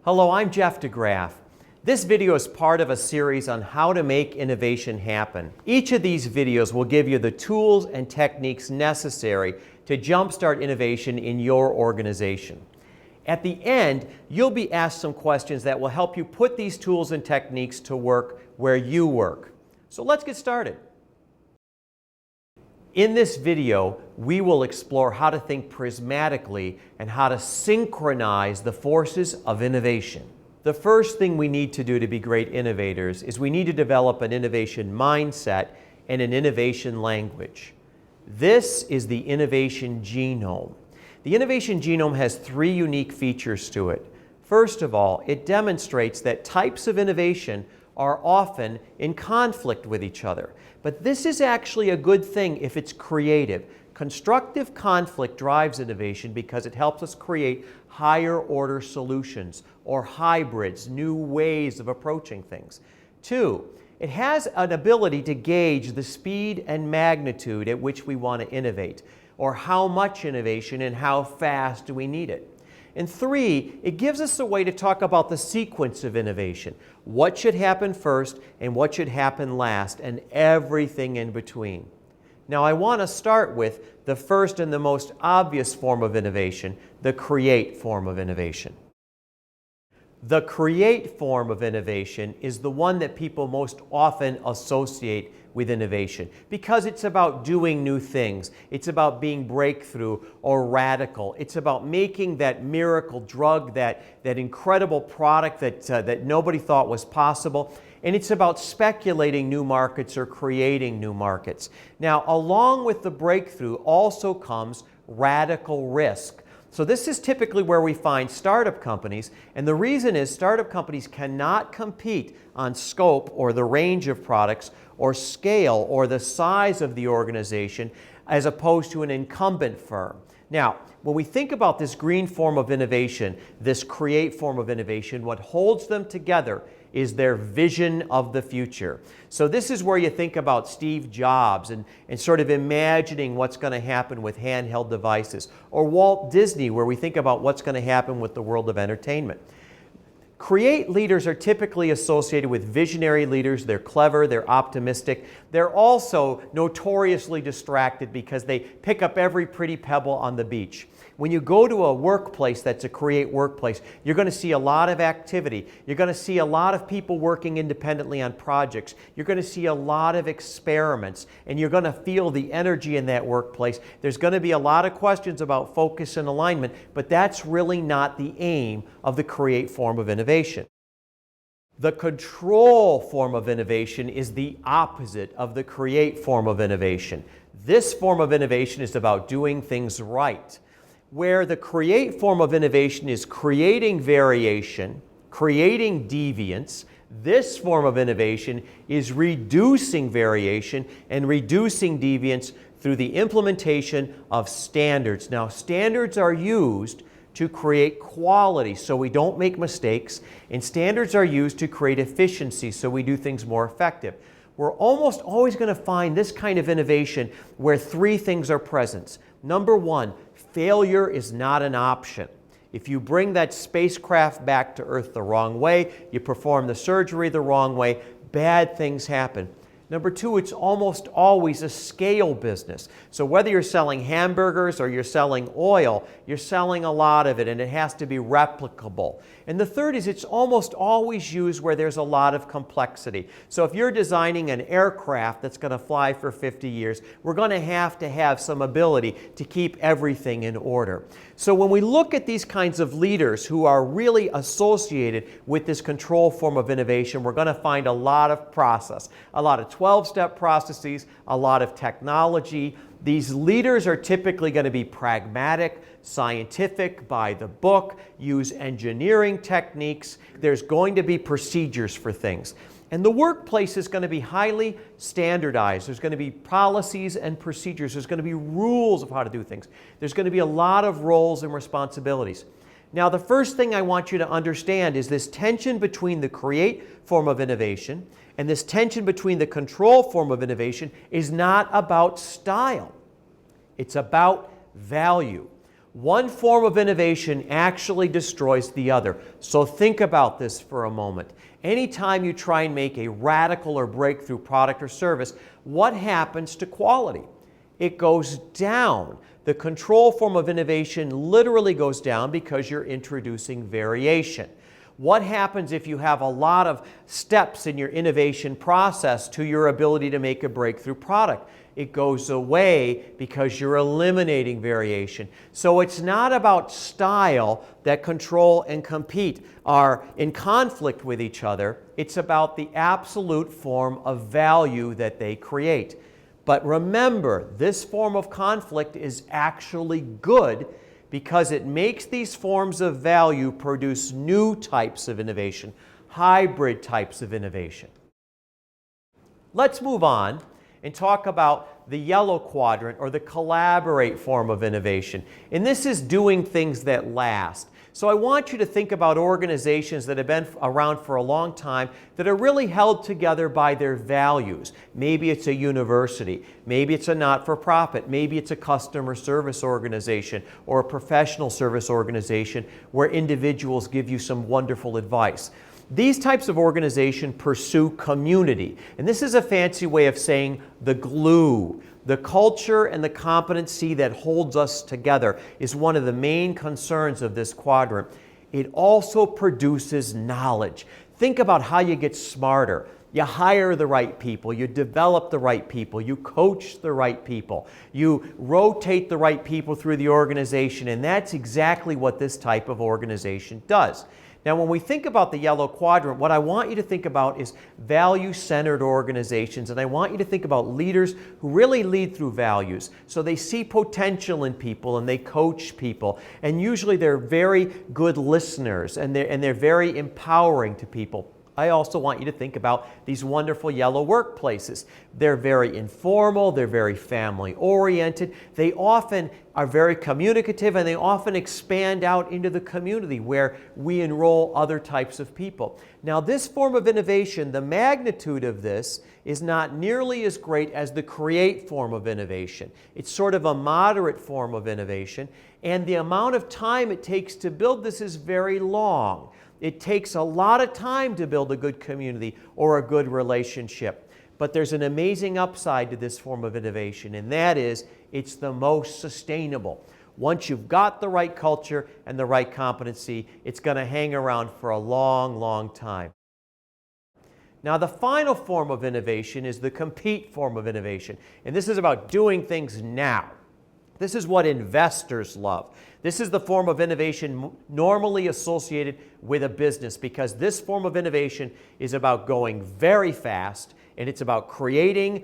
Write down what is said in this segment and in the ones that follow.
Hello, I'm Jeff DeGraff. This video is part of a series on how to make innovation happen. Each of these videos will give you the tools and techniques necessary to jumpstart innovation in your organization. At the end, you'll be asked some questions that will help you put these tools and techniques to work where you work. So let's get started. In this video, we will explore how to think prismatically and how to synchronize the forces of innovation. The first thing we need to do to be great innovators is we need to develop an innovation mindset and an innovation language. This is the Innovation Genome. The Innovation Genome has three unique features to it. First of all, it demonstrates that types of innovation are often in conflict with each other. But this is actually a good thing if it's creative. Constructive conflict drives innovation because it helps us create higher order solutions or hybrids, new ways of approaching things. Two, it has an ability to gauge the speed and magnitude at which we want to innovate, or how much innovation and how fast do we need it. And three, it gives us a way to talk about the sequence of innovation. What should happen first and what should happen last, and everything in between. Now I want to start with the first and the most obvious form of innovation, the create form of innovation. The create form of innovation is the one that people most often associate with innovation because it's about doing new things. It's about being breakthrough or radical. It's about making that miracle drug, that incredible product that nobody thought was possible. And it's about speculating new markets or creating new markets. Now, along with the breakthrough also comes radical risk. So this is typically where we find startup companies, and the reason is startup companies cannot compete on scope or the range of products or scale or the size of the organization as opposed to an incumbent firm. Now, when we think about this green form of innovation, this create form of innovation, what holds them together is their vision of the future. So this is where you think about Steve Jobs and sort of imagining what's going to happen with handheld devices, or Walt Disney, where we think about what's going to happen with the world of entertainment. Create leaders are typically associated with visionary leaders. They're clever, they're optimistic. They're also notoriously distracted because they pick up every pretty pebble on the beach. When you go to a workplace that's a create workplace, you're going to see a lot of activity. You're going to see a lot of people working independently on projects. You're going to see a lot of experiments, and you're going to feel the energy in that workplace. There's going to be a lot of questions about focus and alignment, but that's really not the aim of the create form of innovation. The control form of innovation is the opposite of the create form of innovation. This form of innovation is about doing things right. Where the create form of innovation is creating variation, creating deviance, this form of innovation is reducing variation and reducing deviance through the implementation of standards. Now, standards are used to create quality so we don't make mistakes, and standards are used to create efficiency so we do things more effective. We're almost always going to find this kind of innovation where three things are present. Number one, failure is not an option. If you bring that spacecraft back to Earth the wrong way, you perform the surgery the wrong way, bad things happen. Number two, it's almost always a scale business. So whether you're selling hamburgers or you're selling oil, you're selling a lot of it and it has to be replicable. And the third is it's almost always used where there's a lot of complexity. So if you're designing an aircraft that's going to fly for 50 years, we're going to have some ability to keep everything in order. So when we look at these kinds of leaders who are really associated with this control form of innovation, we're going to find a lot of process, a lot of 12-step processes, a lot of technology. These leaders are typically going to be pragmatic, scientific, by the book, use engineering techniques. There's going to be procedures for things. And the workplace is going to be highly standardized. There's going to be policies and procedures. There's going to be rules of how to do things. There's going to be a lot of roles and responsibilities. Now, the first thing I want you to understand is this tension between the create form of innovation and this tension between the control form of innovation is not about style. It's about value. One form of innovation actually destroys the other. So think about this for a moment. Anytime you try and make a radical or breakthrough product or service, what happens to quality? It goes down. The control form of innovation literally goes down because you're introducing variation. What happens if you have a lot of steps in your innovation process to your ability to make a breakthrough product? It goes away because you're eliminating variation. So it's not about style that control and compete are in conflict with each other. It's about the absolute form of value that they create. But remember, this form of conflict is actually good because it makes these forms of value produce new types of innovation, hybrid types of innovation. Let's move on and talk about the yellow quadrant, or the collaborate form of innovation. And this is doing things that last. So I want you to think about organizations that have been around for a long time that are really held together by their values. Maybe it's a university, maybe it's a not-for-profit, maybe it's a customer service organization or a professional service organization where individuals give you some wonderful advice. These types of organization pursue community, and this is a fancy way of saying the glue. The culture and the competency that holds us together is one of the main concerns of this quadrant. It also produces knowledge. Think about how you get smarter. You hire the right people, you develop the right people, you coach the right people, you rotate the right people through the organization, and that's exactly what this type of organization does. Now, when we think about the yellow quadrant, what I want you to think about is value-centered organizations, and I want you to think about leaders who really lead through values. So they see potential in people and they coach people, and usually they're very good listeners and they're very empowering to people. I also want you to think about these wonderful yellow workplaces. They're very informal, they're very family-oriented, they often are very communicative, and they often expand out into the community where we enroll other types of people. Now, this form of innovation, the magnitude of this is not nearly as great as the create form of innovation. It's sort of a moderate form of innovation, and the amount of time it takes to build this is very long. It takes a lot of time to build a good community or a good relationship. But there's an amazing upside to this form of innovation, and that is it's the most sustainable. Once you've got the right culture and the right competency, it's going to hang around for a long, long time. Now, the final form of innovation is the compete form of innovation, and this is about doing things now. This is what investors love. This is the form of innovation normally associated with a business, because this form of innovation is about going very fast, and it's about creating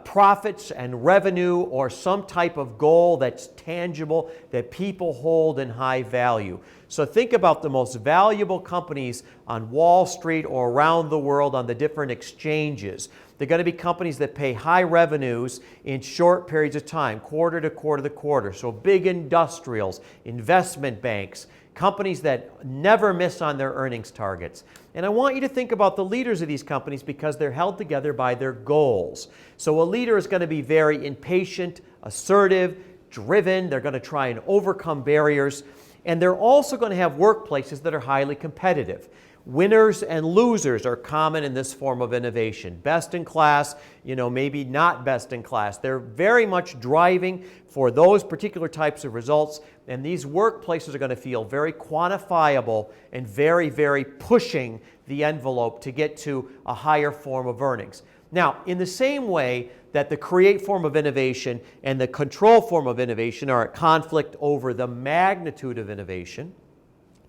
profits and revenue or some type of goal that's tangible, that people hold in high value. So think about the most valuable companies on Wall Street or around the world on the different exchanges. They're going to be companies that pay high revenues in short periods of time, quarter to quarter to quarter. So big industrials, investment banks, companies that never miss on their earnings targets. And I want you to think about the leaders of these companies because they're held together by their goals. So a leader is going to be very impatient, assertive, driven. They're going to try and overcome barriers. And they're also going to have workplaces that are highly competitive. Winners and losers are common in this form of innovation. Best in class, maybe not best in class. They're very much driving for those particular types of results, and these workplaces are going to feel very quantifiable and very, very pushing the envelope to get to a higher form of earnings. Now, in the same way that the create form of innovation and the control form of innovation are at conflict over the magnitude of innovation,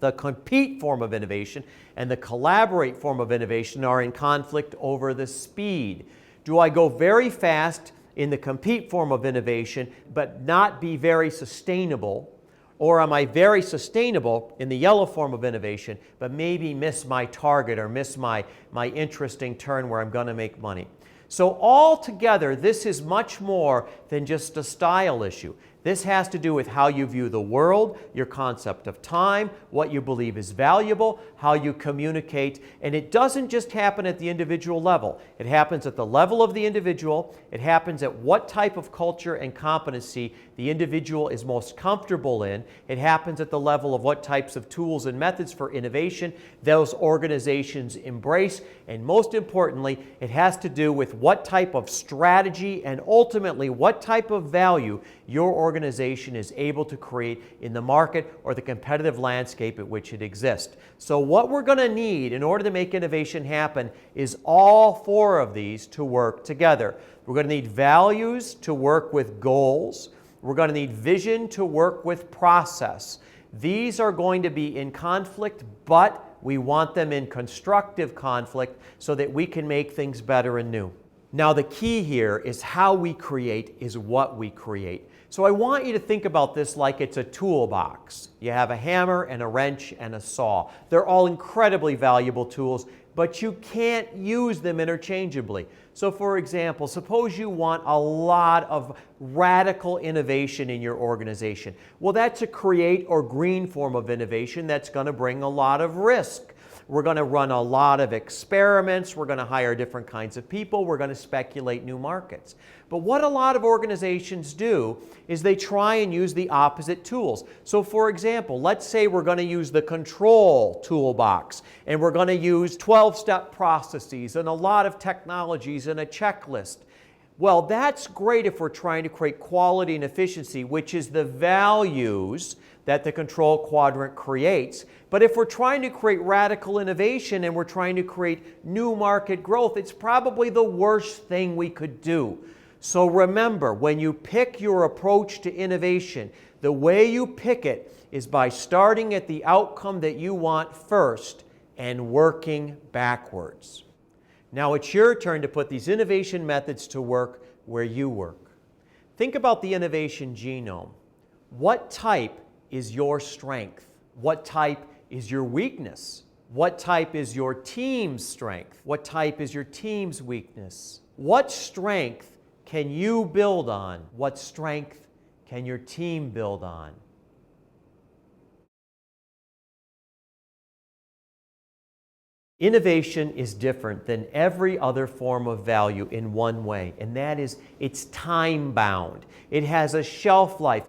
the compete form of innovation and the collaborate form of innovation are in conflict over the speed. Do I go very fast in the compete form of innovation but not be very sustainable? Or am I very sustainable in the yellow form of innovation but maybe miss my target or miss my interesting turn where I'm going to make money? So altogether, this is much more than just a style issue. This has to do with how you view the world, your concept of time, what you believe is valuable, how you communicate, and it doesn't just happen at the individual level. It happens at the level of the individual. It happens at what type of culture and competency the individual is most comfortable in. It happens at the level of what types of tools and methods for innovation those organizations embrace, and most importantly, it has to do with what type of strategy and ultimately what type of value your organization is able to create in the market or the competitive landscape at which it exists. So what we're going to need in order to make innovation happen is all four of these to work together. We're going to need values to work with goals. We're going to need vision to work with process. These are going to be in conflict, but we want them in constructive conflict so that we can make things better and new. Now, the key here is how we create is what we create. So I want you to think about this like it's a toolbox. You have a hammer and a wrench and a saw. They're all incredibly valuable tools, but you can't use them interchangeably. So for example, suppose you want a lot of radical innovation in your organization. Well, that's a create or green form of innovation that's going to bring a lot of risk. We're going to run a lot of experiments. We're going to hire different kinds of people. We're going to speculate new markets. But what a lot of organizations do is they try and use the opposite tools. So for example, let's say we're going to use the control toolbox, and we're going to use 12-step processes and a lot of technologies and a checklist. Well, that's great if we're trying to create quality and efficiency, which is the values that the control quadrant creates. But if we're trying to create radical innovation and we're trying to create new market growth, it's probably the worst thing we could do. So remember, when you pick your approach to innovation, the way you pick it is by starting at the outcome that you want first and working backwards. Now it's your turn to put these innovation methods to work where you work. Think about the innovation genome. What type is your strength? What type is your weakness? What type is your team's strength? What type is your team's weakness? What strength can you build on? What strength can your team build on? Innovation is different than every other form of value in one way, and that is it's time-bound. It has a shelf life.